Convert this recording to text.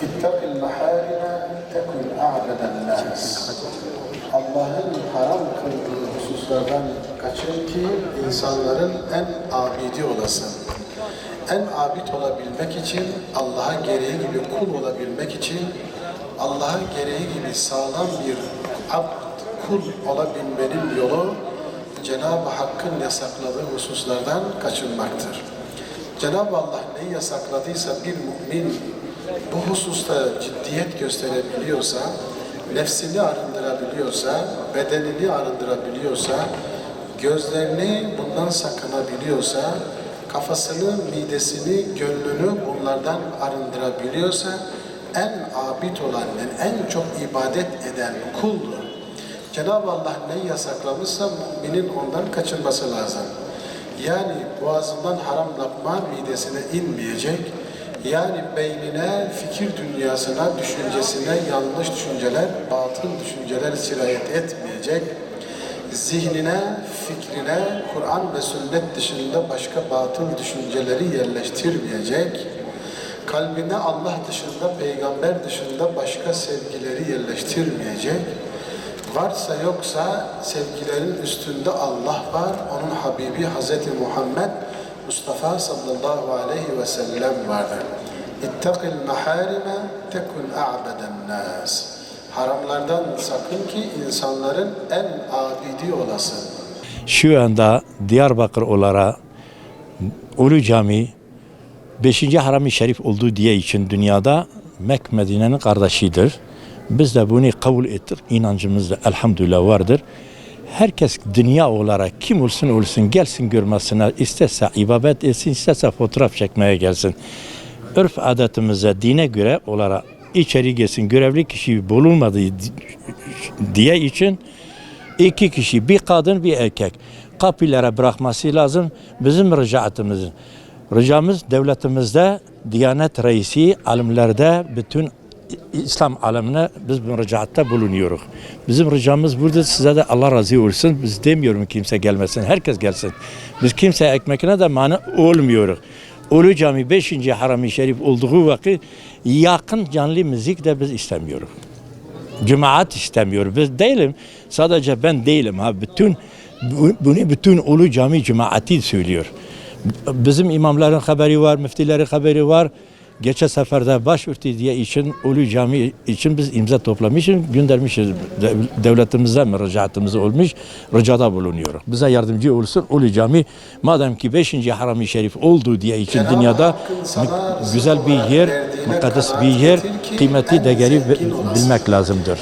İttakil maharime tekun a'beden nas. Allah'ın haram kıldığı hususlardan kaçın ki insanların en abidi olasın. En abid olabilmek için, Allah'a gereği gibi kul olabilmek için, Allah'a gereği gibi sağlam bir abd, kul olabilmenin yolu Cenab-ı Hakk'ın yasakladığı hususlardan kaçınmaktır. Cenab-ı Allah neyi yasakladıysa bir mümin bu hususta ciddiyet gösterebiliyorsa, nefsini arındırabiliyorsa, bedenini arındırabiliyorsa, gözlerini bundan sakınabiliyorsa, kafasını, midesini, gönlünü bunlardan arındırabiliyorsa, en abid olan, en çok ibadet eden kuldur. Cenab-ı Allah neyi yasaklamışsa müminin ondan kaçınması lazım. Yani boğazından haram lokma midesine inmeyecek, yani beynine, fikir dünyasına, düşüncesine yanlış düşünceler, batıl düşünceler sirayet etmeyecek, zihnine, fikrine Kur'an ve sünnet dışında başka batıl düşünceleri yerleştirmeyecek, kalbine Allah dışında, peygamber dışında başka sevgileri yerleştirmeyecek, varsa yoksa sevgilerin üstünde Allah var, onun Habibi Hazreti Muhammed Mustafa sallallahu aleyhi ve sellem vardır. İttakil maharime tekun a'beden nas. Haramlardan sakın ki insanların en abidi olasın. Şu anda Diyarbakır olarak Ulu Cami 5. Haram-ı Şerif olduğu diye için dünyada Mekke Medine'nin kardeşidir. Biz de bunu kabul ettik. İnancımız da elhamdülillah vardır. Herkes dünya olarak kim olsun gelsin görmesine, isterse ibadet etsin, isterse fotoğraf çekmeye gelsin. Örf adetimize, dine göre olarak içeri gelsin, görevli kişi bulunmadığı diye için 2 kişi, bir kadın bir erkek kapılara bırakması lazım. Bizim ricamız devletimizde, Diyanet Reisi, alimlerde, bütün İslam alemine biz bu ricatta bulunuyoruz. Bizim ricamız burada, size de Allah razı olsun. Biz demiyorum kimse gelmesin, herkes gelsin. Biz kimseye ekmekine de mani olmuyoruz. Ulu Cami 5. Haram-ı Şerif olduğu vakit yakın canlı müzik de biz istemiyoruz. Cemaat istemiyoruz. Biz değilim, sadece ben değilim. Bunu bütün Ulu Cami cemaati söylüyor. Bizim imamların haberi var, müftilerin haberi var. Geçen seferde başörtü diye için Ulu Cami için biz imza toplamışız, göndermişiz. Devletimizden müracaatımız olmuş, ricada bulunuyor. Bize yardımcı olsun Ulu Cami, madem ki 5. Haram-ı Şerif olduğu diye için dünyada güzel bir yer, mukaddes bir yer, kıymeti değeri bilmek lazımdır.